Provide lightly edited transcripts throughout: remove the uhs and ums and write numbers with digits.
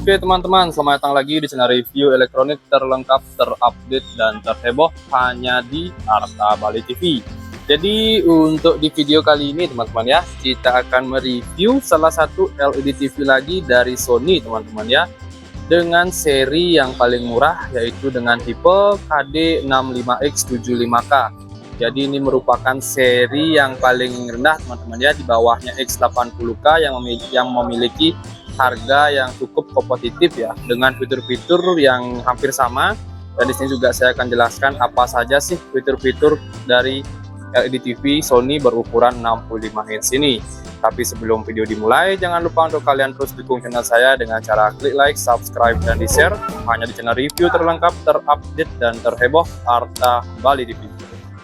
Oke teman-teman, selamat datang lagi di channel review elektronik terlengkap, terupdate, dan terheboh hanya di Arta Bali TV. Jadi untuk di video kali ini teman-teman ya, kita akan mereview salah satu LED TV lagi dari Sony teman-teman ya, dengan seri yang paling murah, yaitu dengan tipe KD65X75K. Jadi ini merupakan seri yang paling rendah teman-teman ya, di bawahnya X80K yang memiliki harga yang cukup kompetitif ya, dengan fitur-fitur yang hampir sama. Dan di sini juga saya akan jelaskan apa saja sih fitur-fitur dari LED TV Sony berukuran 65 inch ini. Tapi sebelum video dimulai, jangan lupa untuk kalian terus dukung channel saya dengan cara klik like, subscribe, dan di-share hanya di channel review terlengkap, terupdate, dan terheboh Arta Bali TV.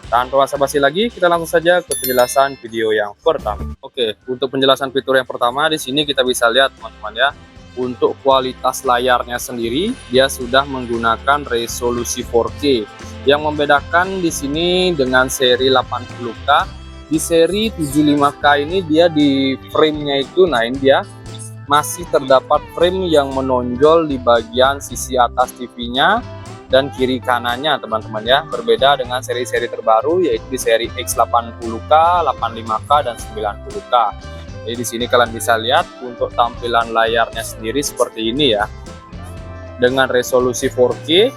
Tanpa basa-basi lagi, kita langsung saja ke penjelasan video yang pertama. Oke, untuk penjelasan fitur yang pertama di sini kita bisa lihat teman-teman ya. Untuk kualitas layarnya sendiri, dia sudah menggunakan resolusi 4K. Yang membedakan di sini dengan seri 80K, di seri 75K ini dia di frame-nya itu, nah ini dia masih terdapat frame yang menonjol di bagian sisi atas TV-nya dan kiri kanannya teman-teman ya, berbeda dengan seri-seri terbaru yaitu di seri X80K, 85K, dan 90K. Jadi di sini kalian bisa lihat untuk tampilan layarnya sendiri seperti ini ya, dengan resolusi 4K.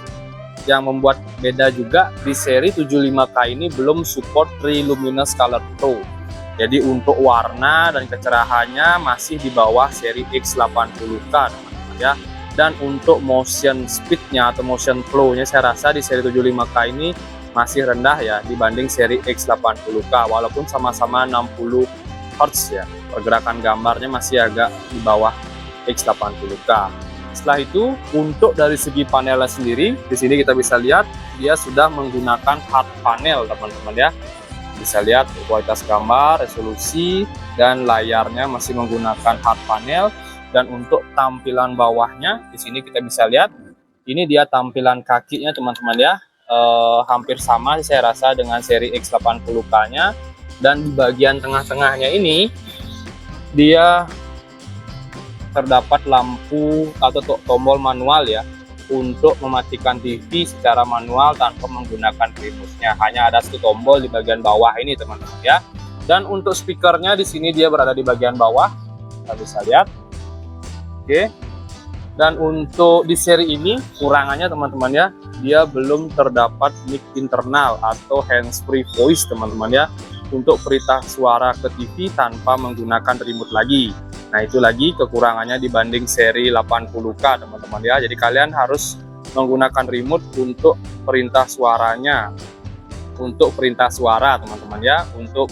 Yang membuat beda juga, di seri 75K ini belum support Triluminous Color Pro. Jadi untuk warna dan kecerahannya masih di bawah seri X80K teman-teman ya. Dan untuk motion speednya atau motion flow-nya saya rasa di seri 75K ini masih rendah ya dibanding seri X80K, walaupun sama-sama 60 Hz ya. Pergerakan gambarnya masih agak di bawah X80K. Setelah itu, untuk dari segi panelnya sendiri, di sini kita bisa lihat dia sudah menggunakan hard panel teman-teman ya. Bisa lihat kualitas gambar, resolusi, dan layarnya masih menggunakan hard panel. Dan untuk tampilan bawahnya di sini kita bisa lihat ini dia tampilan kakinya teman-teman ya, hampir sama saya rasa dengan seri X80K-nya. Dan di bagian tengah-tengahnya ini dia terdapat lampu atau tombol manual ya, untuk mematikan TV secara manual tanpa menggunakan remote-nya. Hanya ada satu tombol di bagian bawah ini teman-teman ya. Dan untuk speakernya di sini dia berada di bagian bawah, kita bisa lihat. Oke, dan untuk di seri ini kurangannya teman-teman ya, dia belum terdapat mic internal atau hands-free voice teman-teman ya, untuk perintah suara ke TV tanpa menggunakan remote lagi. Nah itu lagi kekurangannya dibanding seri 80K teman-teman ya. Jadi kalian harus menggunakan remote untuk perintah suaranya, untuk perintah suara teman-teman ya. Untuk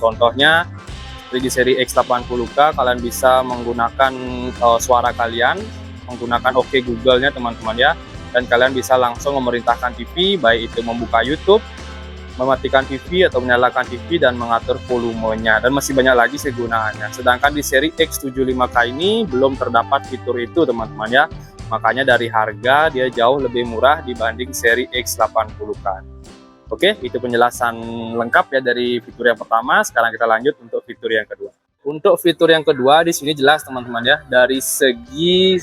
contohnya di seri X80K kalian bisa menggunakan suara kalian, menggunakan OK Google-nya teman-teman ya, dan kalian bisa langsung memerintahkan TV, baik itu membuka YouTube, mematikan TV atau menyalakan TV, dan mengatur volumenya, dan masih banyak lagi kegunaannya. Sedangkan di seri X75K ini belum terdapat fitur itu teman-teman ya, makanya dari harga dia jauh lebih murah dibanding seri X80K. Oke, itu penjelasan lengkap ya dari fitur yang pertama. Sekarang kita lanjut untuk fitur yang kedua. Untuk fitur yang kedua di sini jelas teman-teman ya, dari segi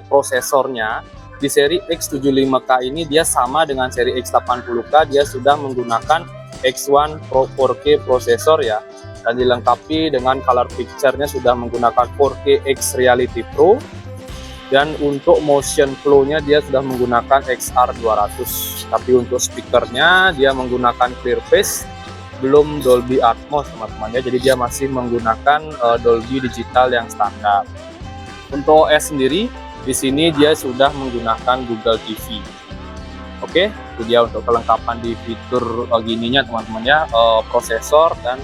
prosesornya di seri X75K ini dia sama dengan seri X80K, dia sudah menggunakan X1 Pro 4K prosesor ya, dan dilengkapi dengan color picture-nya sudah menggunakan 4K X Reality Pro. Dan untuk motion flow-nya dia sudah menggunakan XR200. Tapi untuk speakernya dia menggunakan Clearface, belum Dolby Atmos teman-teman ya. Jadi dia masih menggunakan Dolby Digital yang standar. Untuk OS sendiri di sini dia sudah menggunakan Google TV. Oke, itu dia untuk kelengkapan di fitur gininya teman-teman ya, prosesor dan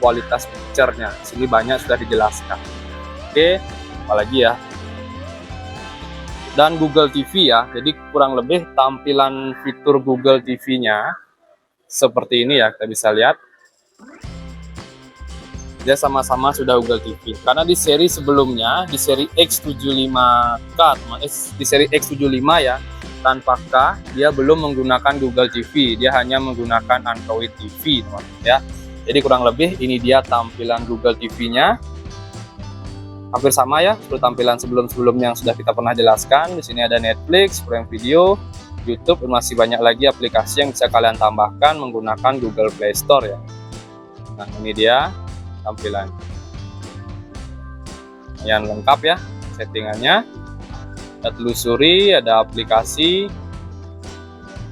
kualitas picture-nya. Di sini banyak sudah dijelaskan. Oke, apalagi ya. Dan Google TV ya, jadi kurang lebih tampilan fitur Google TV-nya seperti ini ya, kita bisa lihat. Dia sama-sama sudah Google TV. Karena di seri sebelumnya, di seri X75K, di seri X75 ya, tanpa K, dia belum menggunakan Google TV, dia hanya menggunakan Android TV teman-teman ya. Jadi kurang lebih ini dia tampilan Google TV-nya. hampir sama ya seperti tampilan sebelum-sebelumnya yang sudah kita pernah jelaskan. Di sini ada Netflix, Prime Video, YouTube, dan masih banyak lagi aplikasi yang bisa kalian tambahkan menggunakan Google Play Store ya. Nah, ini dia tampilan yang lengkap ya settingannya. Kita telusuri, ada aplikasi,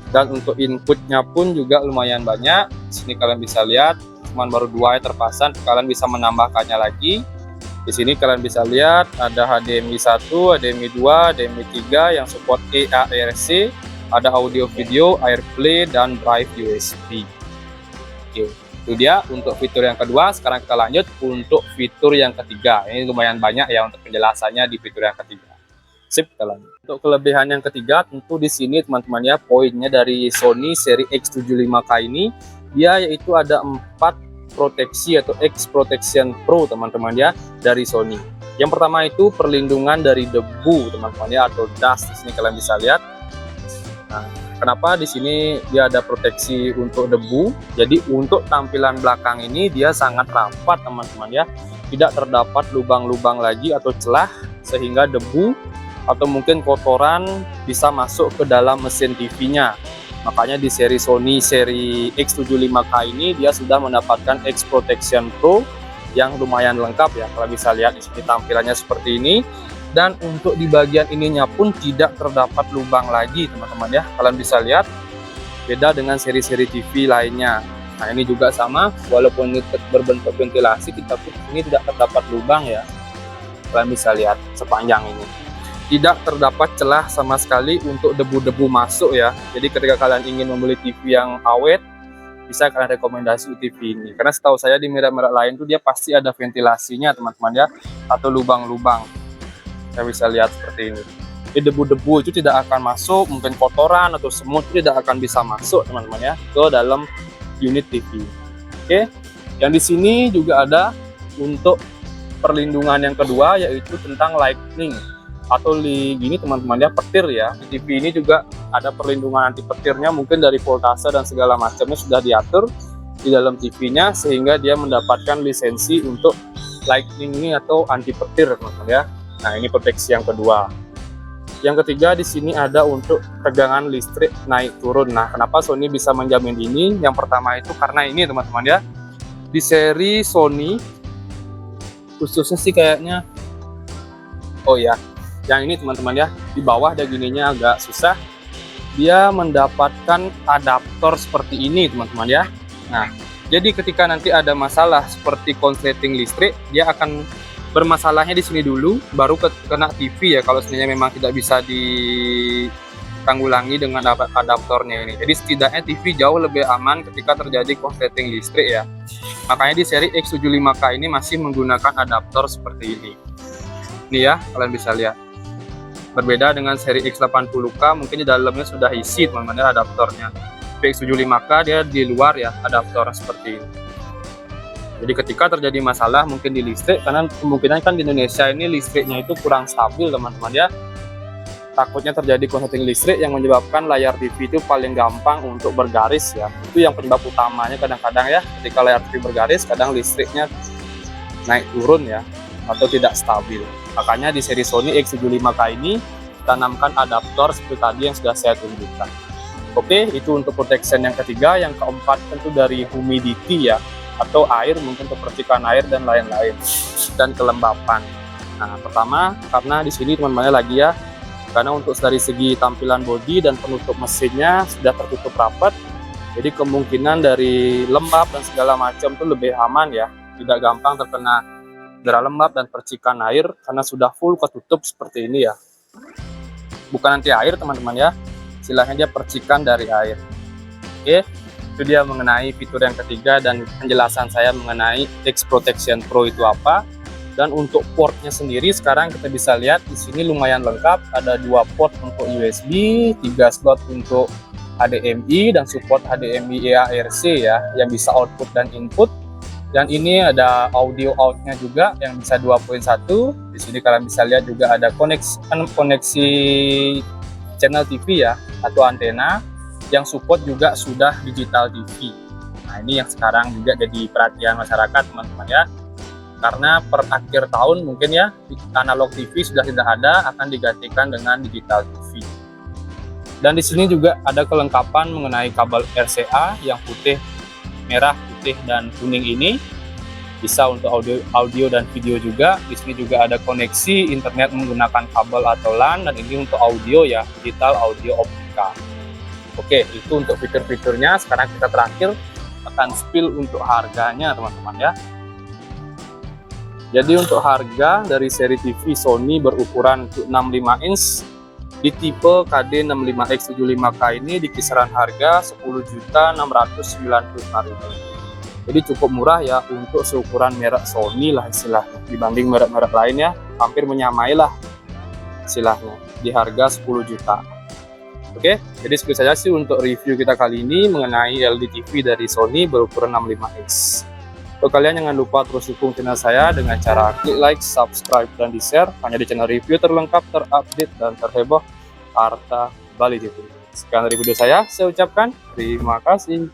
dan untuk inputnya pun juga lumayan banyak. Di sini kalian bisa lihat cuman baru 2 yang terpasang, kalian bisa menambahkannya lagi. Di sini kalian bisa lihat ada HDMI 1, HDMI 2, HDMI 3 yang support eARC, ada audio video, AirPlay, dan drive USB. Oke, itu dia untuk fitur yang kedua. Sekarang kita lanjut untuk fitur yang ketiga. Ini lumayan banyak ya untuk penjelasannya di fitur yang ketiga. Sip, kita lanjut. Untuk kelebihan yang ketiga, tentu di sini teman-teman ya, poinnya dari Sony seri X75K ini, dia yaitu ada 4 proteksi atau X Protection Pro teman-teman ya dari Sony. Yang pertama itu perlindungan dari debu teman-teman ya, atau dust. Di sini kalian bisa lihat. Nah, kenapa di sini dia ada proteksi untuk debu? Jadi untuk tampilan belakang ini dia sangat rapat teman-teman ya, tidak terdapat lubang-lubang lagi atau celah sehingga debu atau mungkin kotoran bisa masuk ke dalam mesin TV-nya. Makanya di seri Sony seri X75K ini dia sudah mendapatkan X Protection Pro yang lumayan lengkap ya. Kalian bisa lihat di sini tampilannya seperti ini. Dan untuk di bagian ininya pun tidak terdapat lubang lagi teman-teman ya. Kalian bisa lihat beda dengan seri-seri TV lainnya. Nah, ini juga sama, walaupun ini berbentuk ventilasi, tetapi ini tidak terdapat lubang ya. Kalian bisa lihat sepanjang ini. Tidak terdapat celah sama sekali untuk debu-debu masuk ya. Jadi ketika kalian ingin membeli TV yang awet, bisa kalian rekomendasi TV ini. Karena setahu saya di merek-merek lain tuh dia pasti ada ventilasinya teman-teman ya, atau lubang-lubang. Saya bisa lihat seperti ini. Jadi debu-debu itu tidak akan masuk, mungkin kotoran atau semut itu tidak akan bisa masuk teman-teman ya ke dalam unit TV. Oke, yang di sini juga ada untuk perlindungan yang kedua, yaitu tentang lightning atau gini teman-teman ya, petir ya. Di TV ini juga ada perlindungan anti petirnya, mungkin dari voltase dan segala macamnya sudah diatur di dalam TV-nya sehingga dia mendapatkan lisensi untuk lightning ini atau anti petir teman-teman ya. Nah, ini proteksi yang kedua. Yang ketiga di sini ada untuk tegangan listrik naik turun. Nah, kenapa Sony bisa menjamin ini? Yang pertama itu karena ini teman-teman ya, di seri Sony khususnya sih kayaknya, oh ya, yang ini teman-teman ya, di bawah ada gininya agak susah. Dia mendapatkan adaptor seperti ini teman-teman ya. Nah, jadi ketika nanti ada masalah seperti konsleting listrik, dia akan bermasalahnya di sini dulu, baru kena TV ya, kalau sebenarnya memang tidak bisa ditanggulangi dengan adaptornya ini. Jadi setidaknya TV jauh lebih aman ketika terjadi konsleting listrik ya. Makanya di seri X75K ini masih menggunakan adaptor seperti ini. Ini ya, kalian bisa lihat. Berbeda dengan seri X80K, mungkin di dalamnya sudah isi teman-teman ya adaptornya. X75K dia di luar ya adaptor seperti ini. Jadi ketika terjadi masalah mungkin di listrik, karena kemungkinan kan di Indonesia ini listriknya itu kurang stabil teman-teman ya. Takutnya terjadi konsleting listrik yang menyebabkan layar TV itu paling gampang untuk bergaris ya. Itu yang penyebab utamanya kadang-kadang ya, ketika layar TV bergaris kadang listriknya naik turun ya, atau tidak stabil. Makanya di seri Sony X75K ini tanamkan adaptor seperti tadi yang sudah saya tunjukkan. Oke, itu untuk protection yang ketiga. Yang keempat tentu dari humidity ya, atau air, mungkin kepercikan air dan lain-lain, dan kelembapan. Nah, pertama karena di sini teman-teman lagi ya, karena untuk dari segi tampilan bodi dan penutup mesinnya sudah tertutup rapat, jadi kemungkinan dari lembab dan segala macam itu lebih aman ya, tidak gampang terkena udara lembab dan percikan air karena sudah full ketutup seperti ini ya. Bukan anti air teman-teman ya, istilahnya dia percikan dari air. Oke, itu dia mengenai fitur yang ketiga dan penjelasan saya mengenai X Protection Pro itu apa. Dan untuk portnya sendiri sekarang kita bisa lihat di sini lumayan lengkap, ada 2 port untuk USB, 3 slot untuk HDMI dan support HDMI eARC ya, yang bisa output dan input. Dan ini ada audio outnya juga yang bisa 2.1. Di sini kalian bisa lihat juga ada koneksi channel TV ya atau antena, yang support juga sudah digital TV. Nah, ini yang sekarang juga jadi perhatian masyarakat teman-teman ya. Karena per akhir tahun mungkin ya analog TV sudah tidak ada, akan digantikan dengan digital TV. Dan di sini juga ada kelengkapan mengenai kabel RCA yang putih, merah, putih dan kuning ini. Bisa untuk audio dan video juga. Di sini juga ada koneksi internet menggunakan kabel atau LAN, dan ini untuk audio ya, digital audio optika. Oke, itu untuk fitur-fiturnya. Sekarang kita terakhir akan spill untuk harganya teman-teman ya. Jadi untuk harga dari seri TV Sony berukuran 65 inch di tipe KD65X 75K ini di kisaran harga 10.695.000. Jadi cukup murah ya untuk seukuran merek Sony lah istilahnya, dibanding merek-merek lain ya, hampir menyamai lah istilahnya di harga 10 juta. Oke, jadi segitu saja sih untuk review kita kali ini mengenai LED TV dari Sony berukuran 65 inch. Untuk kalian jangan lupa terus dukung channel saya dengan cara klik like, subscribe, dan di-share hanya di channel review terlengkap, terupdate, dan terheboh harta Bali TV. Sekian dari video saya ucapkan terima kasih.